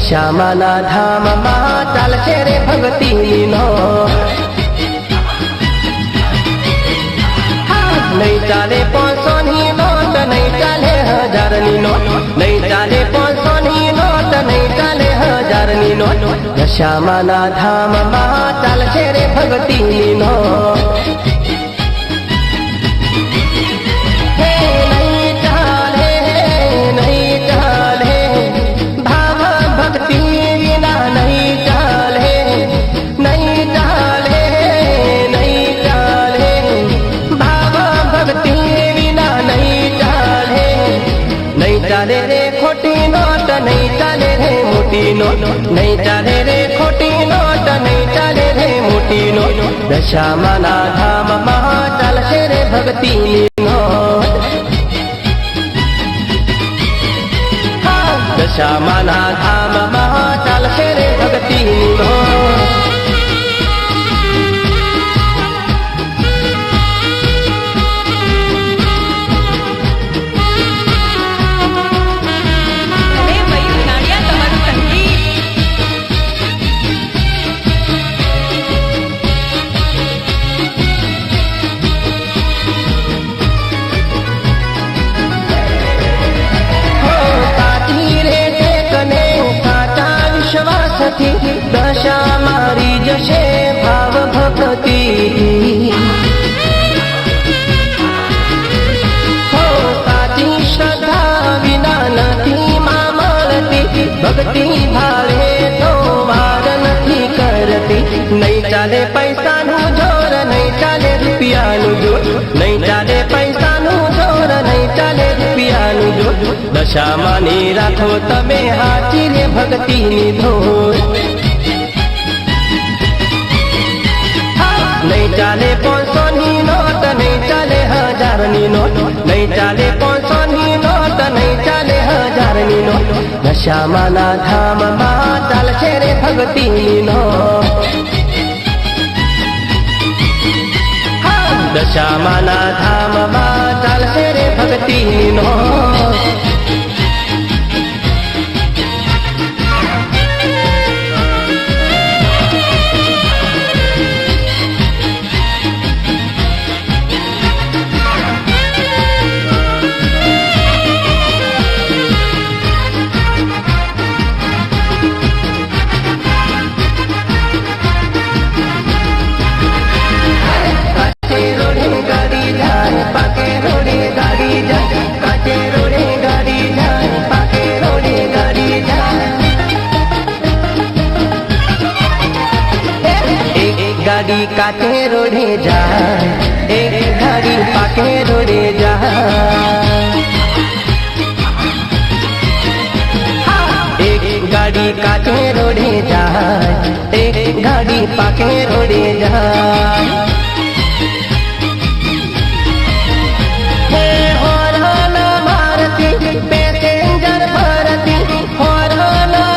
દશામાના ધામમાં ચાલશે રે ભક્તિની નોટ. નહીં ચાલે 500ની નોટ, નહીં ચાલે 1000ની નોટ, નહીં ચાલે 500ની નોટ, નહીં ચાલે 1000ની નોટ. દશામાના ધામમાં ચાલશે રે ભક્તિની નોટ. ચાલે રે ખોટી નોટ, નહીં ચાલે રે મોટી નોટ, નહીં ચાલે રે ખોટી નોટ, નહીં ચાલે રે મોટી નોટ. દશામાના ધામમાં ચાલશે રે ભક્તિની નોટ. દશામાના ધામમાં ચાલશે રે ભક્તિની નોટ. દશા મારી જશે ભાવ ભક્તિ. હો સાચી શ્રદ્ધા વિના નથી માં મળતી, ભક્તિ ભાવે તો વાર નથી કરતી. નહીં ચાલે પૈસાનું જોર, નહીં ચાલે રૂપિયાનું જોર, નહીં ચાલે પૈસાનું જોર, નહીં ચાલે રૂપિયાનું જોર. દશામાની રાખો તમે હાચી રે ભક્તિની ધોર. નહીં ચાલે 500ની નોટ, નહીં ચાલે 1000ની નોટ, નહીં ચાલે 500ની નોટ, નહીં ચાલે 1000ની નોટ. દશામાના ધામમાં ચાલશે રે ભક્તિની નોટ. દશામાના ધામમાં ચાલશે રે ભક્તિની નોટ. ગાડી કાટે રોડે જાય, એક ગાડી પાકે રોડે જાય. એક ગાડી કાટે રોડે જાય, એક ગાડી પાકે રોડે જાય. પેસેન્જર ભરતી, હોર્ન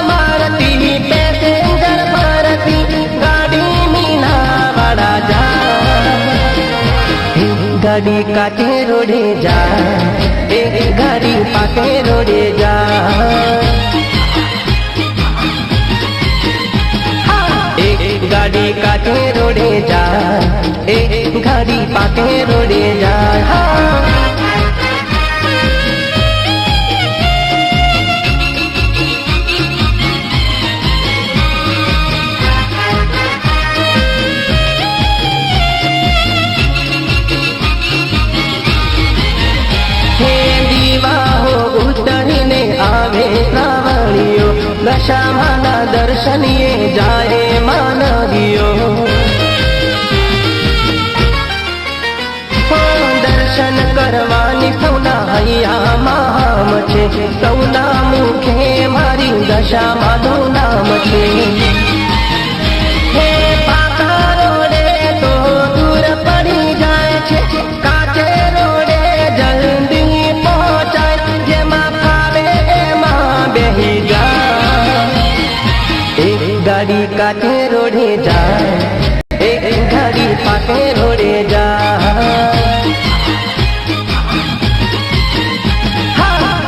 મારતી, પેસેન્જર ભરતી ગાડી મીના વાળા જાય. ગાડી કાટે રોડે જાય, એક ગાડી પાકે રોડે જાય. એક ગાડી કાટે રોડે જાય, એક ગાડી પાકે રોડે જાય. આવે શ્રાવણીઓ, દશામાના દર્શનીએ જાય માનવીઓ. દર્શન કરવાની સૌના હૈયામાં હામ છે, સૌના મુખે મારી દશામાનું નામ છે. હે પાકા રોડે તો દૂર પડી જાય છે, કાચે રોડે જલ્દી પહોંચાય. જેમાં ગાડી કાટે રોડે જાય, એક ગાડી પાકે રોડે જાય.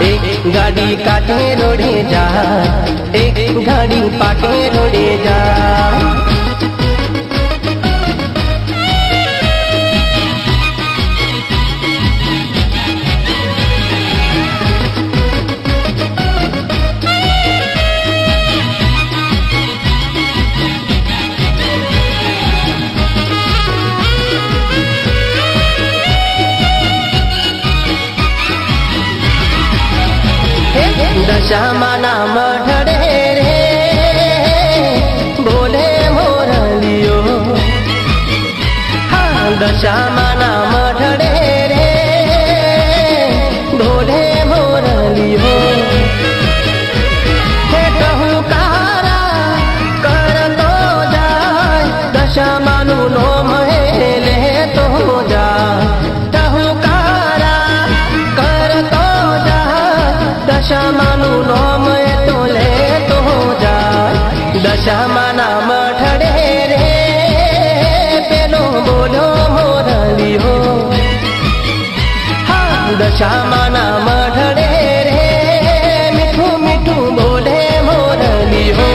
એક ગાડી ગાડી કાઢે રોડે જાય, એક ગાડી પાકે રોડે જાય. દશામાના મઢડે રે બોલે મોરલીઓ, હા દશામાના મઢડે રે બોલે મોરલીઓ. હે ટહુકારા કરતો જાય, દશામાનું નોમ હે લેતો જાય. ટહુકારા કરતો જાય, દશામાનું નોમ તો લેતો જાય. દશામાના મઠડે રે પેલો બોલો મોરલીઓ, હા દશામાના મઠડે રે મીઠું મીઠું બોલે મોરલીઓ.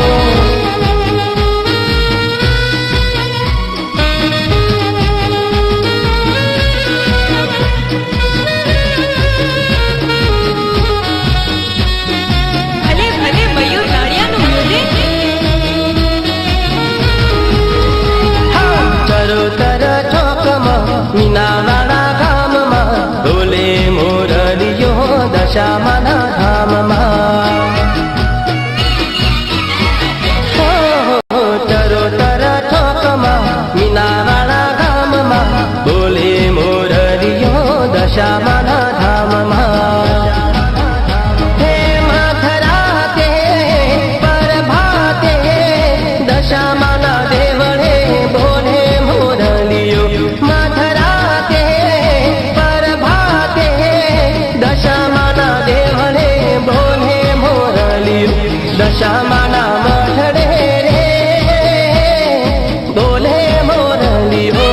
મીનાવાળા ગામમાં બોલે મોરલીઓ, દશામાના ધામમાં. ચરોતર ચોકમાં મીનાવાળા ગામમાં બોલે મોરલીઓ, દશામાના ધામમાં. હે મધરાતે પરભાતે દશામાના દેવળે બોલે મોરલીઓ. દશામાના દેવળે બોલે મોરલીઓ, દશામાના મઠડે રે બોલે મોરલીઓ,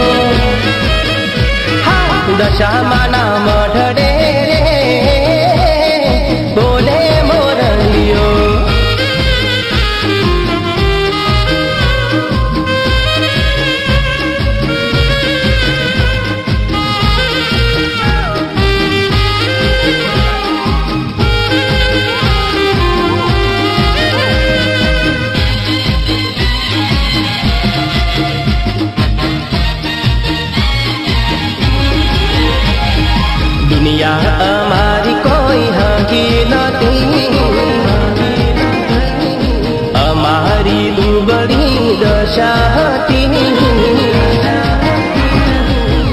હા દશામાના મઠડે રે બોલે મોરલીઓ. દુનિયા અમારી કોઈ હકી નથી, અમારી દુબળી દશા હતી.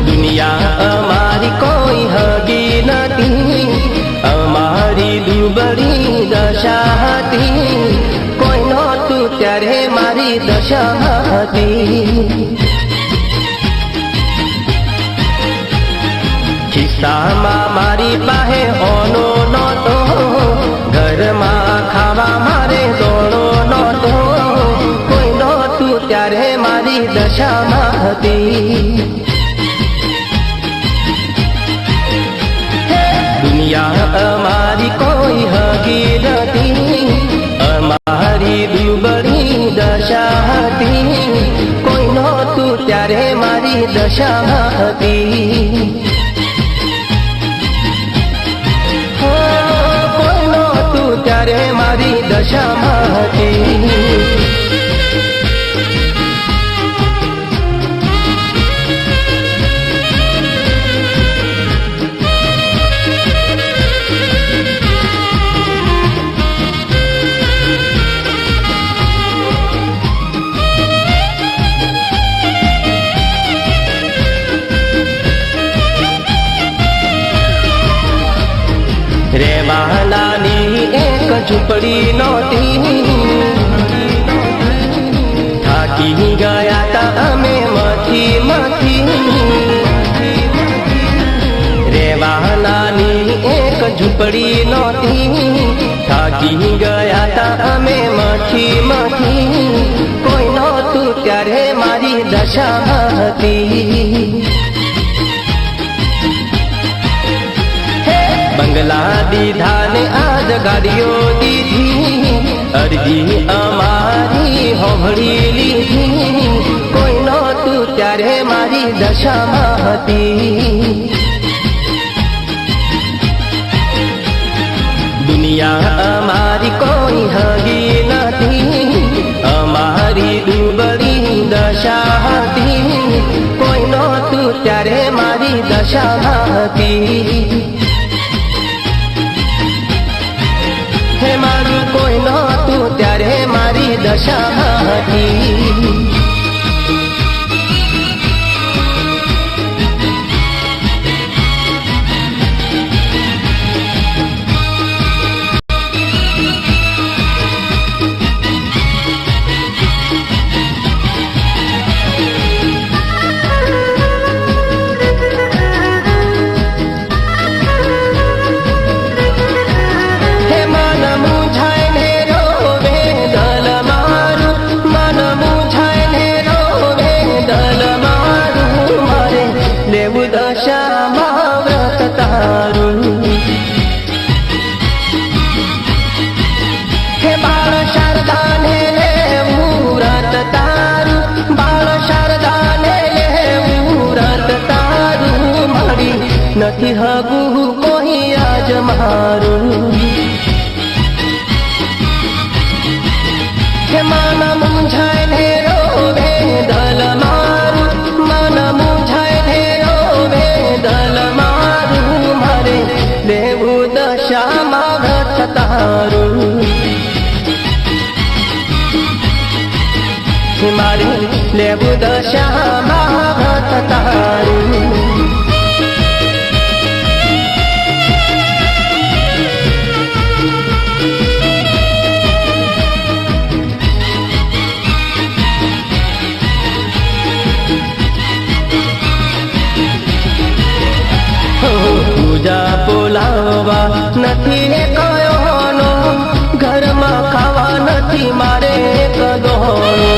દુનિયા અમારી કોઈ હકી નથી, અમારી દુબળી દશા હતી. કોઈ નહોતું ત્યારે મારી દશા હતી. ખિસ્સામાં મારી પાસે ઓનો નહોતો, ઘરમાં ખાવા મારે દોણો નહોતો. કોઈ નહોતું ત્યારે મારી દશામાં હતી. દુનિયા અમારી કોઈ હકી નથી, અમારી દુબળી દશા હતી. કોઈ નહોતું ત્યારે મારી દશામાં હતી. ત્યારે મારી દશામાં હતી. રેવાનાની એક ઝૂંપડી નહોતી, થાકી ગયા તા અમે મથી મથી. રેવાનાની એક ઝૂંપડી નહોતી, થાકી ગયા તા અમે મથી મથી. કોઈ નહોતું ત્યારે મારી દશા હતી. બંગલા દીધા ને આજ ગાડીઓ દીધી, અરજી અમારી હોભળી લીધી. કોઈ નહોતું ત્યારે મારી દશામાં હતી. દુનિયા અમારી કોઈ હગી નથી, અમારી દુબળી દશા હતી. કોઈ નહોતું ત્યારે મારી દશામાં હતી. હે મારું કોઈ નહોતું ત્યારે મારી દશામાં હતી. નથી હગું કોઈ આજ મારું. હે મન મૂંઝાય ને રોવે દલ મારું, મન મૂંઝાય ને રોવે દલ મારું. મારે લેવું દશામાં વ્રત તારું. મારે લેવું દશામાં વ્રત તારું. પૂજા બોલાવવા નથી કયોનો, ઘરમાં ખાવા નથી મારે કદોનો.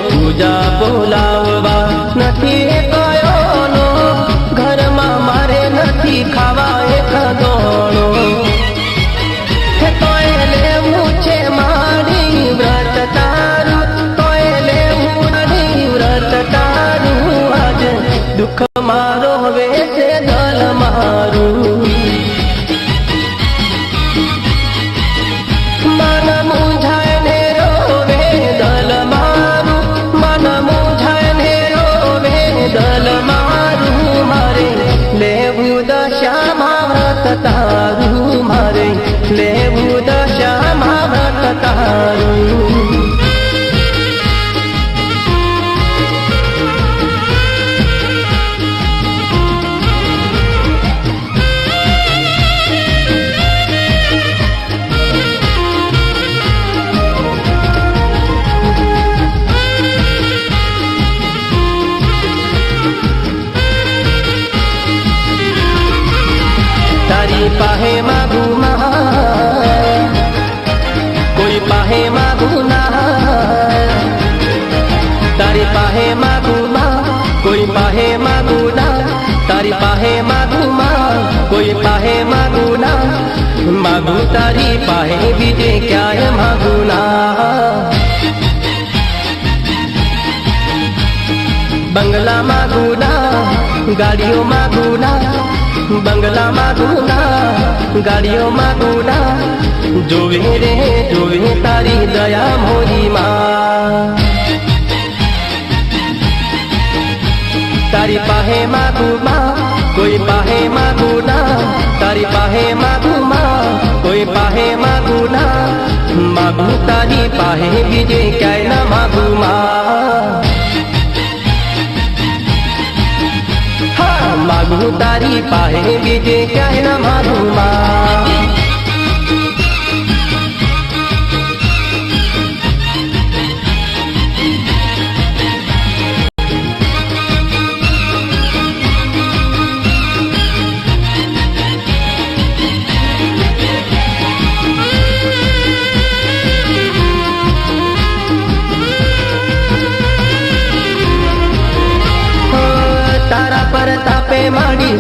પૂજા બોલાવવા નથી કયોનો, ઘરમાં મારે નથી ખાવા એક દોણો. તોય લેવું છે મારી વ્રત તારું, તોય લેવું મારી વ્રત તારું. આજ દુઃખ મારો વેસે દલ મારું. મન મૂંઝાય ને રોવે દલ મારું, મન મૂંઝાય ને રોવે દલ મારું. મારે લેવું દશામાં વ્રત તારું, મારે લેવું દશામાં વ્રત તારું. તારી પાહે માગું માં, કોઈ પાહે માગું ના. તારી પાહે માગું માં, કોઈ પાહે માગું ના. તારી પાહે માગું માં, કોઈ પાહે માગું ના. માગું તારી પાહે બીજે ક્યાંય માગું ના. બંગલા માગું ના, ગાડીઓ માગું ના. બંગલા માગું ના, ગાડીઓ માગું ના. જોવે રે જોવે તારી દયા મોરી માં. તારી પાહે માગું માં, કોઈ પાહે માગું ના. તારી પાહે માગું માં, કોઈ પાહે માગું ના. માગું તારી પાહે બીજે ક્યાંય ના માગું માં. માગું તારી પાહે બીજે ક્યાંય ના માગું માં.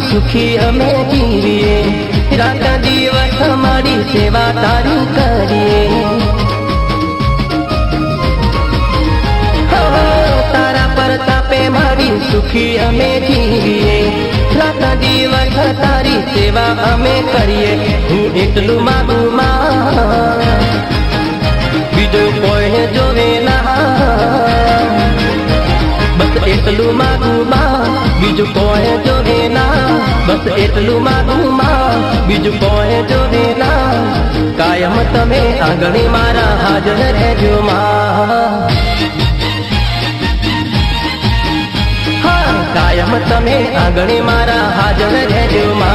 सुखी અમે જીવીએ, રાત દિવસ અમારી સેવા તારી કરીએ। તારા પ્રતાપે મારી સુખી અમે જીવીએ, રાત દિવસ તારી સેવા અમે કરીએ। હું એટલું માગું માં, બીજું કોઈ જોવે ના, બસ એટલું માગું માં, બીજું કોઈ જોવે ના, બસ એટલું માગું માં, બીજું કોઈ જોવે ના। કાયમ તમે આંગણે મારા હાજર રહેજો માં, કાયમ તમે આંગણે મારા હાજર રહેજો માં।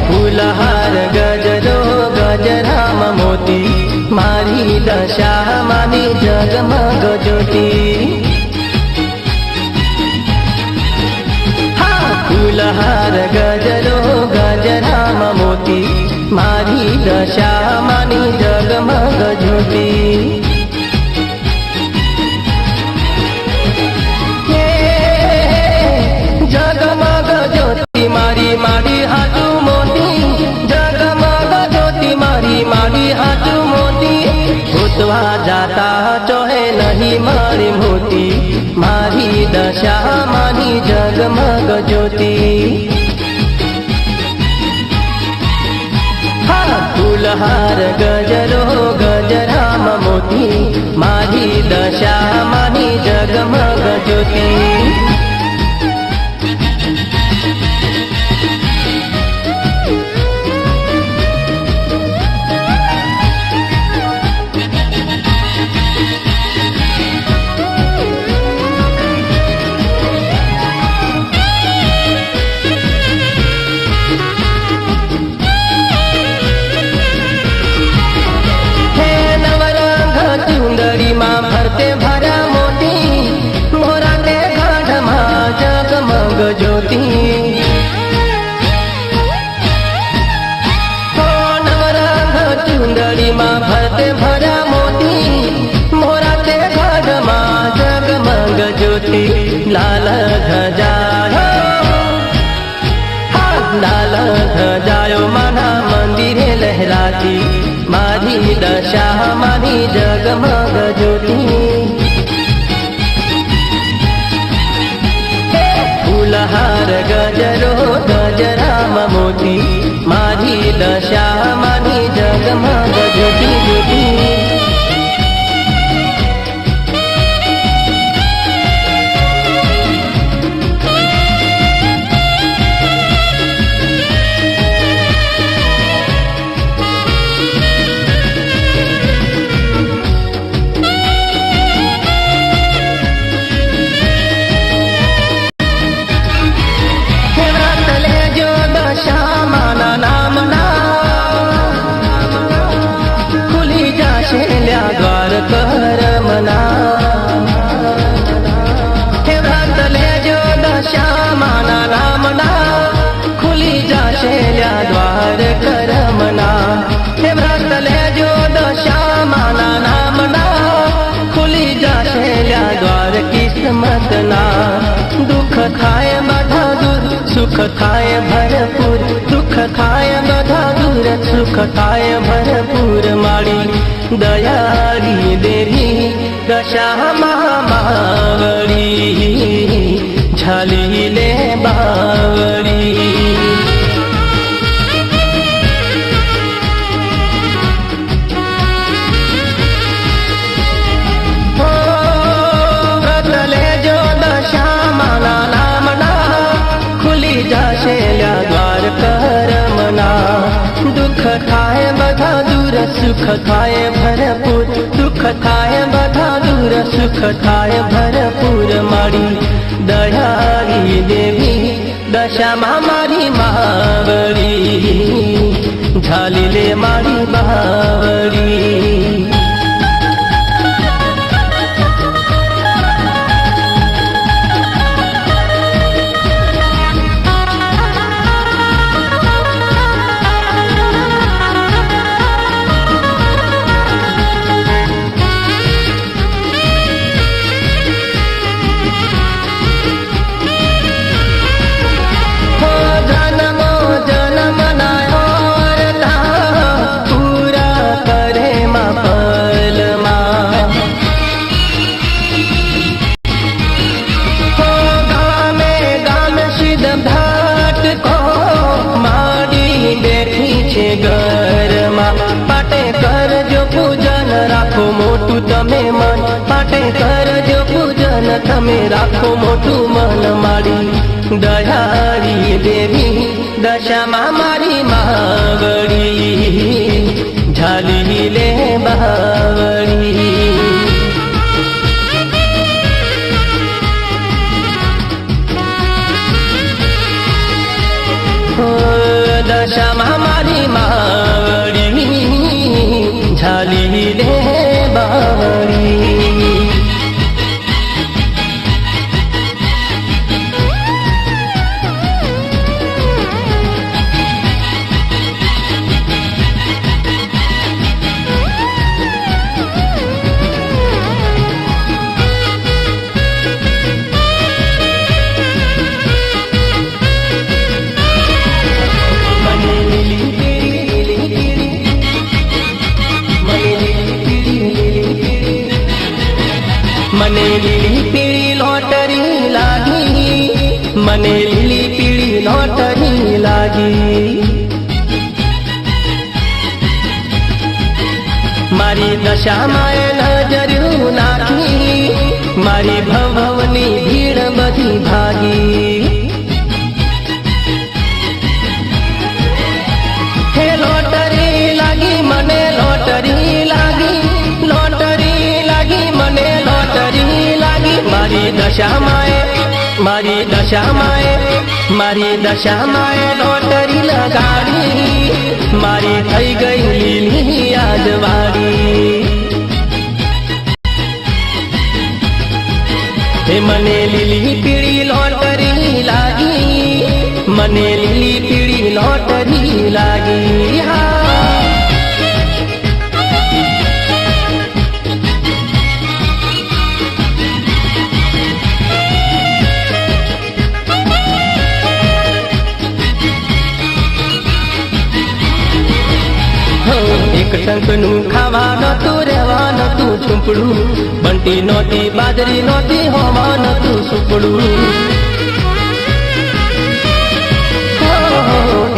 ફૂલહાર ગજરો ગજરામ મોતી, મારી દશા માની જગમગ જ્યોતિ। ફૂલહાર ગજરો ગજરામ મોતી, મારી દશા માની જગમગ જ્યોતિ। જગમગ જ્યોતિ મારી મારી હાજુ મોતી, જગમગ જ્યોતિ મારી મારી હાજુ મોતી। ગોતવા જાતા ચોહે નહીં મારી મોતી, મારી દશા માની જગમગ જ્યોતિ। ફૂલહાર ગજરો ગજરામ મોતી, મારી દશા માની જગમગ જ્યોતિ। ચુંદડીમાં ફરતે ભરા મોતી, મોરા તે ગાઢમાં જગમગ જ્યોતિ। નવરંગ ચુંદડીમાં ફરતે ભરા મોતી, મોરા તે ગાઢમાં જગમગ જ્યોતિ। લાલ ધજાયો, લાલ ધજાયો માના મંદિરે લહેરાતી, મારી દશા મારી જગમગ જ્યોતિ। ફૂલહાર ગજરો ગજરામ મોતી, મારી દશા મારી જગમગ જ્યોતિ। દ્વાર કરમના, હે વ્રત લેજો દશા માના નામના, ખુલી જશે દ્વાર કરમના। હે વ્રત લેજો દશા માના નામના, ખુલી જશે દ્વાર કિસ્મતના। દુઃખ થાય બધા દૂર, સુખ થાય ભરપૂર, દુઃખ થાય બધા દૂર, સુખ થાય ભરપૂર। મારી દયાળી દેવી દશામાં માવડી, ઝાલી લે બાવડી। વ્રત લેજો દશામાં નામના, ખુલી જશે દ્વાર કરમના। દુઃખ થાય બધા દૂર, સુખ થાય ભરપૂર, દુઃખ થાય બધા દૂર, સુખ થાય ભરપૂર। મારી દયાળી દેવી દશામાં મારી માવડી, ઝાલી લે મારી બાવડી. તમે મન માટે કરજો પૂજન, તમે રાખો મોટું મન મારી દયાળી દેવી દશામાં મારી માવડી, ઝાલી લે બાવડી. દશામાં મારી માવડી, ઝાલી લે બાવડી. મને લીલી પીળી લોટરી લાગી, મને લીલી પીળી લોટરી લાગી. મારી દશામાં એ નજર્યું નાખી, મારી ભવની ભીડ બધી ભાગી. હે લોટરી લાગી મને લોટરી લાગી, લોટરી લાગી મને લોટરી લાગી. મારી દશામાં મારી દશામાં મારી દશામાં લોટરી લગાડી, મારી થઈ ગઈ લીલી આજવાડી. હે મને લીલી પીળી લોટરી લાગી, મને લીલી પીળી લોટરી લાગી. એક ટંકનું ખાવા નતું રહેવા નતું ઝૂંપડું, બંટી નહોતી બાજરી નહોતી હોવા નતું સુપડું.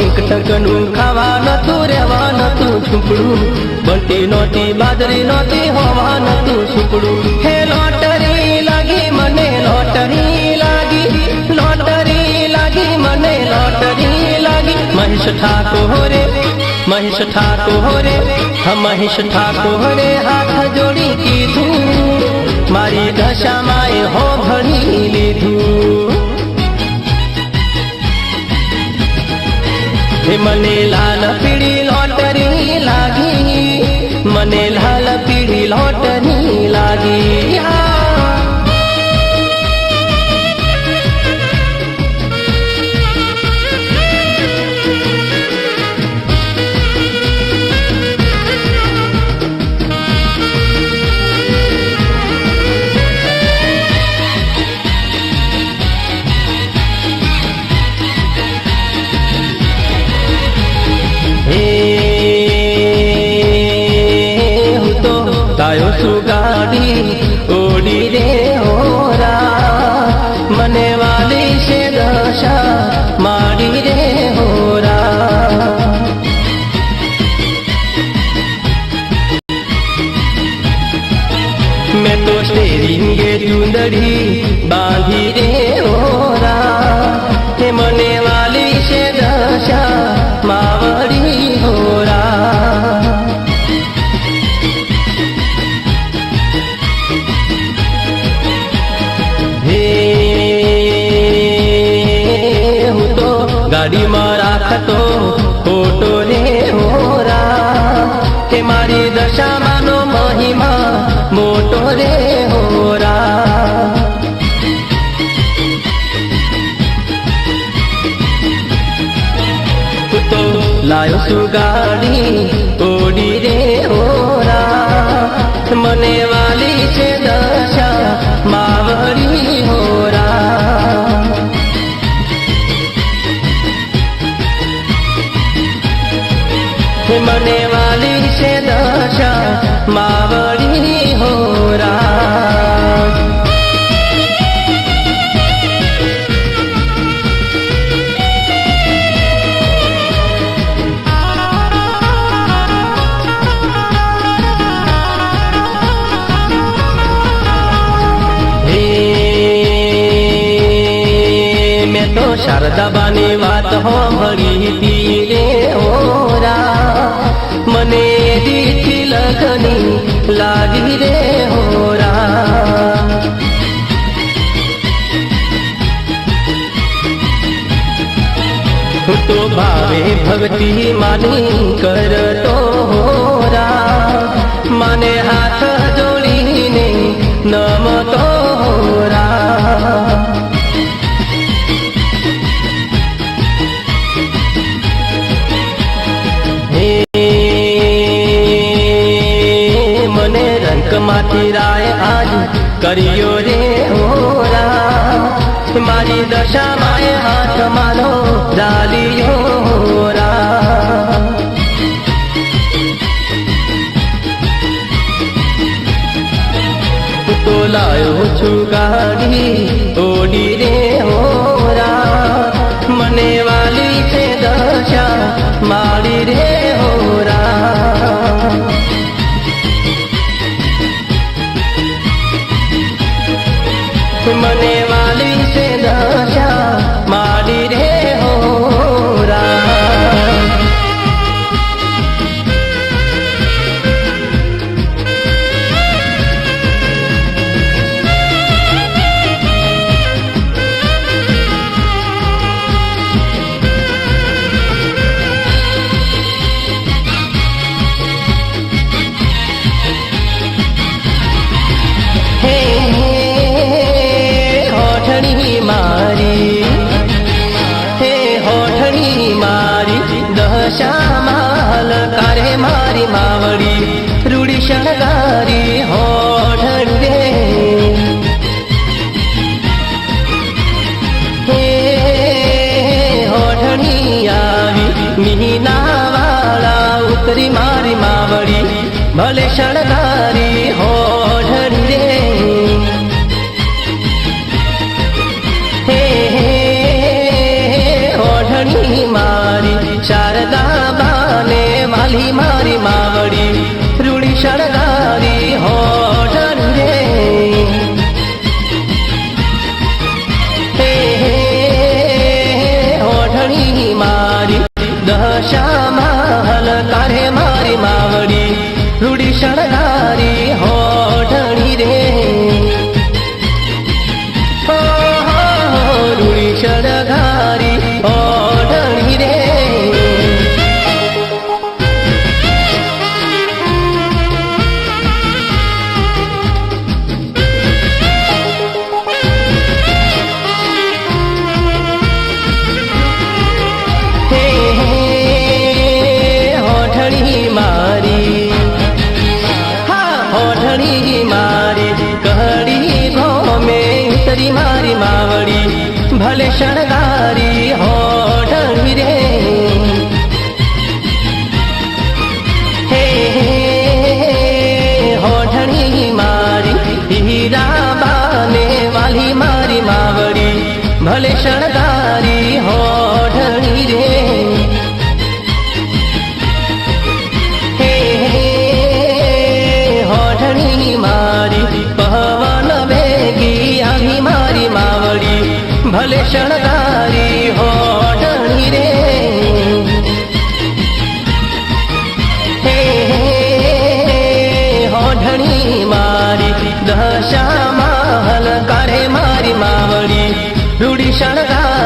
એક ટંકનું ખાવા નતું રહેવા નતું ઝૂંપડું, બંટી નહોતી બાજરી નહોતી હોવા નતું સુપડું. હે લોટરી લાગી મને લોટરી લાગી, લોટરી લાગી મને લોટરી લાગી. મહેશ ઠાકોરે મહેશ ઠાકોરે મહેશ ઠાકોરે હાથ જોડી કીધું, મારી દશામાં એ હો ભણી લીધું. હે મને લાલ પીળી લોટરી લાગી, મને લાલ પીળી લોટરી લાગી. ગાયો સુગાડી ઓડી રે હોરા, મને વાલી છે દશા માડી રે હોરા. મેં તો શેરીંગે ચુંદડી બાંધી રે હોરા, હે મને વાલી છે દશા માવડી હોરા. ગાડીમાં રાખતો ફોટો રે હો રે હોરા તો લાયો છું ગાડી ઓડી રે હોરા મને વાલી છે દશા માવડી હોરા મને વાલી છે દશા માવડી હોરા મેં તો શારદાબાની વાત સાંભળી હતી રે હોરા મને દીઠી લગની લાગી રે હોરા હું તો ભાવે ભક્તિ માની કરતો હોરા માને હાથ જોડીને નમતો હોરા માંથી રાય આજ કર્યો રે હોરા મારી દશા માએ હાથ માનો ડાલિયો હોરા તો લાયો છું ગાડી ઓડી રે હોરા મને વાલી છે દશા મારી રે હોરા મને વાલી છે દશા મારી રે હોરા દશામાં હલકારે મારી માવડી રૂડી શણગારી હોઢ રે હે હોઢણી આવી મીના વાળા ઉતરી મારી માવડી ભલે શણગારી હોઢ રે હે હોઢણી મારી શારદા બાને વાલી મારી માવડી રૂડી શણગારી હોઢ રે હોઢણી મારી દશામાં હલકારે મારી માવડી રૂડી શણગારી હોઢણી રે રૂડી શણગારી હોઢણી રે મારી માવડી ભલે શણગારી હોઢણી રે હે હોઢણી મારી હીરા બાને વાલી મારી માવડી ભલે શણગારી હોઢણી રે હે હોઢણી મારી પવન વેગી આવી મારી માવડી ભલે શણગારી હોઢણી રે હે હોઢણી મારી દશામાં હલકારે મારી માવડી રૂડી શણગારી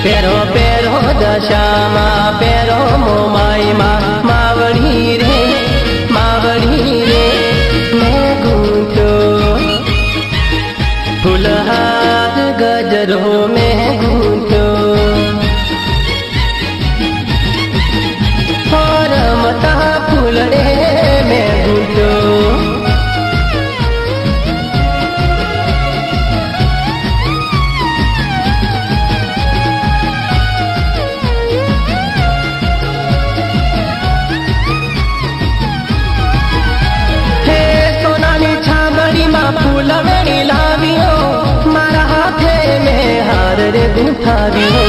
पेरो पेरो दशामा पेरो मोमाई मावड़ी रे मैं गूंथो फुलहार गजरो में गूंथो और मता फूलड़े में गूंथो फूलवड़ी लावियो मारा हाथे में हार रे गुंथावियो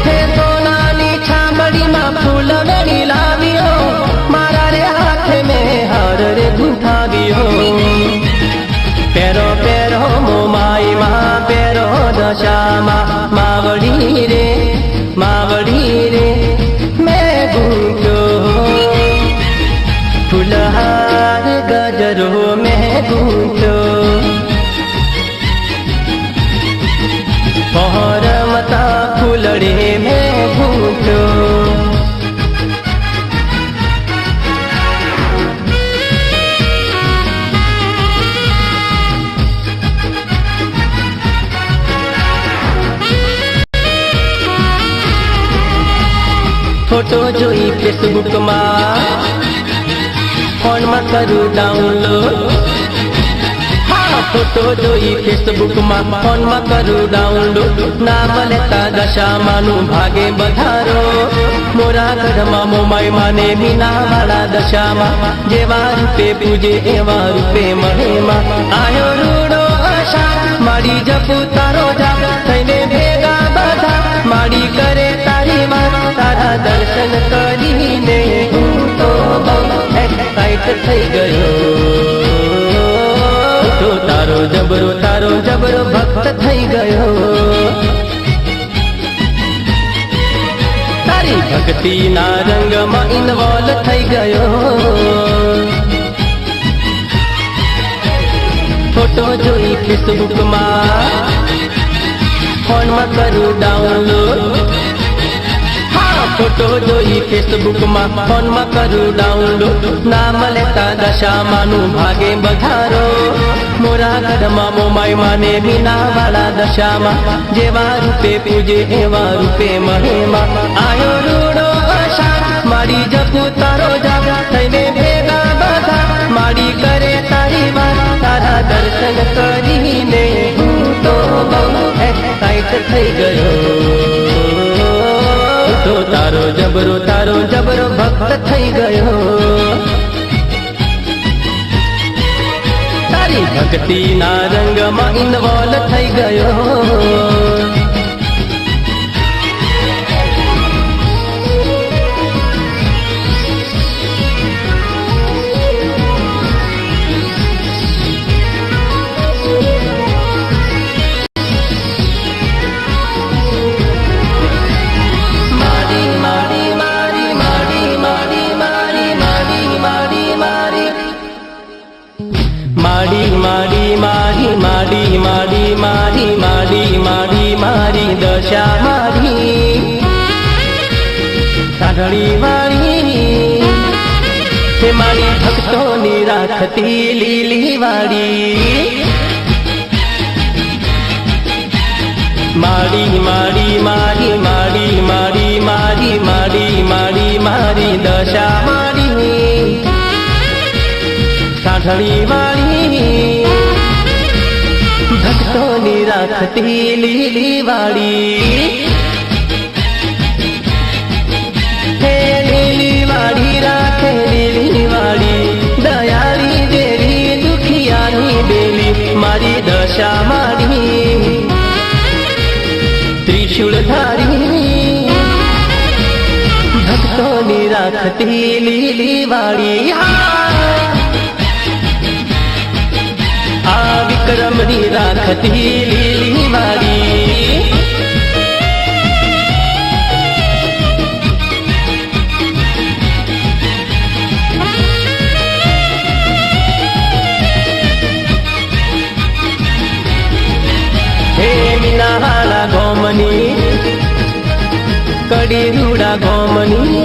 हे सोनानी छाबड़ी मा फूलवड़ी लावियो मारा रे हाथे में हार रे गुंथावियो पेरो पेरो मोमाई मा पेरो दशा मावड़ी रे मैं गूंथो फुलहार गजरो में गूंथो पहर मता फुलड़े में गूंथो फोटो जोई फेसबुक मा फोन में करूँ डाउनलोड हाँ फोटो जोई फेसबुक में फोन में करूँ डाउनलोड नाम लेता दशा मानु भागे बधारो मोरा घर में मोमाई माने मीना वाला दशा मा जेवा रूपे पूजे एवा रूपे महेमा आयो रूडो आशा माड़ी जपू तारो जा थईने भेगा बधा माड़ी करे तारी मां तारा दर्शन करीने हूँ तो बहु एक्साइट થઈ ગયો તો તારો જબરો ભક્ત થઈ ગયો તારી ભક્તિ ના રંગમાં ઇન્વોલ્વ થઈ ગયો ફોટો જોઈ ફેસબુક માં ફોન માં કરું ડાઉનલોડ फोटो जोई फेसबुक में फोन में करूँ डाउनलोड नाम लेता दशा मानु भागे बधारो मोरा घर में मोमाई माने मीना वाला दशा मा जेवा रूपे पूजे एवा रूपे महेमा आयो रूडो आशा माड़ी जपू तारो जागा थईने भेगा बधा माड़ी करे तारी बात तारा दर्शन करीने हूँ तो बहु एक्साइट થઈ ગયો तो तारो जबरो भक्त થઈ ગયો तारी भक्ति ना रंग में इन्वॉल्व થઈ ગયો मारी दशा मारी साढ़ी वाली हे मारी भक्तों नी राखती लीली वाड़ी मारी दशा मारी साढ़ी वाली भक्तों नी राखती लीली वाड़ी हे लीली वाड़ी राखे लीली वाड़ी दयाली देरी दुखियानी बेली मारी दशा मारी त्रिशूल धारी भक्तों नी राखती लीली वाड़ी विक्रम नी राखती लीली वाड़ी हे મીનાવાળા ગોમની કડી રૂડા ગોમની,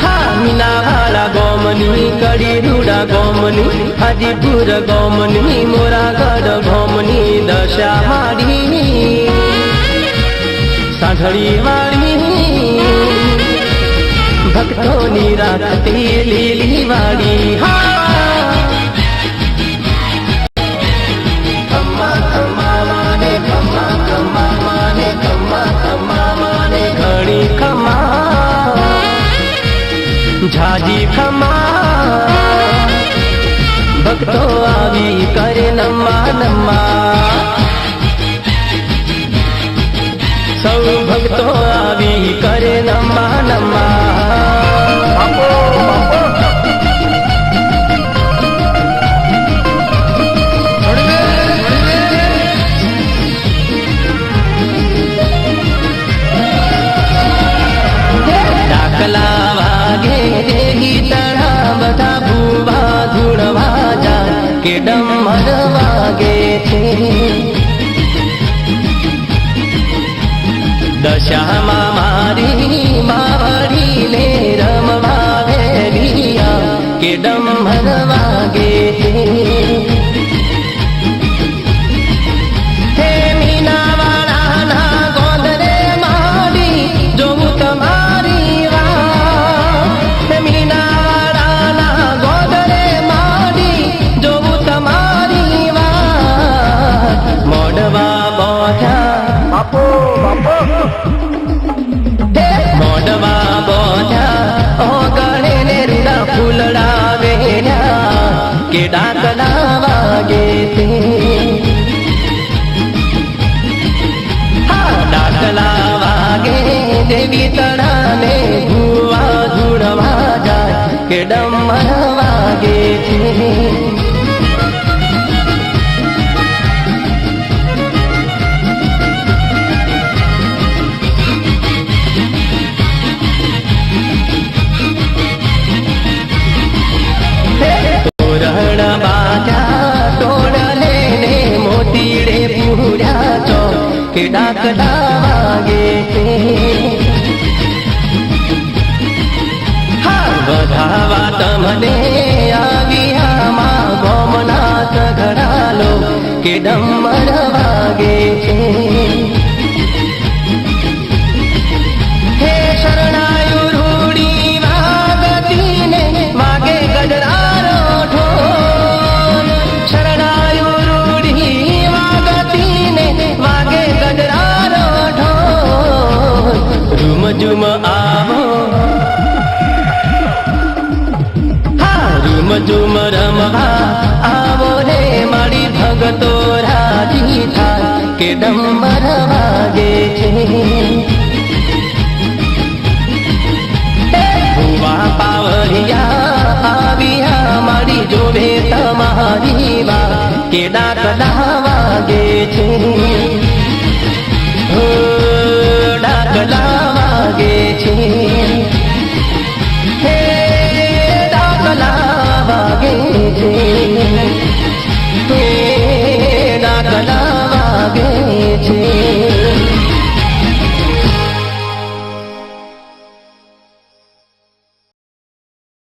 હા મીનાવાળા ગોમની કડી રૂડા ગોમની, હાજીપુર ગોમની મોરાગઢ ગોમની દશા માડી સાંભળી વાળી ભક્તોની રાખતી લીલી વાડી. ઘણી ખમા ઝાજી ખમા ભક્તો આવી કરે નમા નમા, સૌ ભક્તો આવી કરે નમા નમા. ડાકલા વાગે દેહી તળા બધા ભૂવા ધૂળવા જાય કે ડમર વાગે છે. દશામાં મારી માવડીને રમવા વેલિયા કે ડમર વાગે છે. હે મીનાવાળાના ગોંદરે માડી જોવું તમારી વાત, હે મીનાવાળાના ગોંદરે માડી જોવું તમારી વાત. મોડવા બોધ્યા બાપો મોડવા બોધ્યા ઓગણે ને રૂડા ફૂલડા વેર્યા કે ડાકલા વાગે છે. હા ડાકલા વાગે દેવી તળાને ભૂવા ધૂળવા જાય કે ડમર વાગે છે. તોરણ બાજા તોડલે ને મોતીડે પૂર્યા ચો કે ડાકલા વાગે છે. હા વધાવા તમને આવ્યામાં ગોમનાથ ઘડાલો કે ડમર વાગે છે. હે શરણાયુ રૂડી વાગતીને વાગે ગજરારો ઢોલ, શરણાયુ રૂડી વાગતીને વાગે ગજરારો ઢોલ. રૂમ ઝુમ આવો હા રૂમ ઝુમ રમવા આવો રે મારી ભગતો રાજી થાય કે ડમર વાગે છે. ભુવા પાવરિયા આવ્યા મારી જોડે તમારી વાત કે ડાકલા વાગે છે.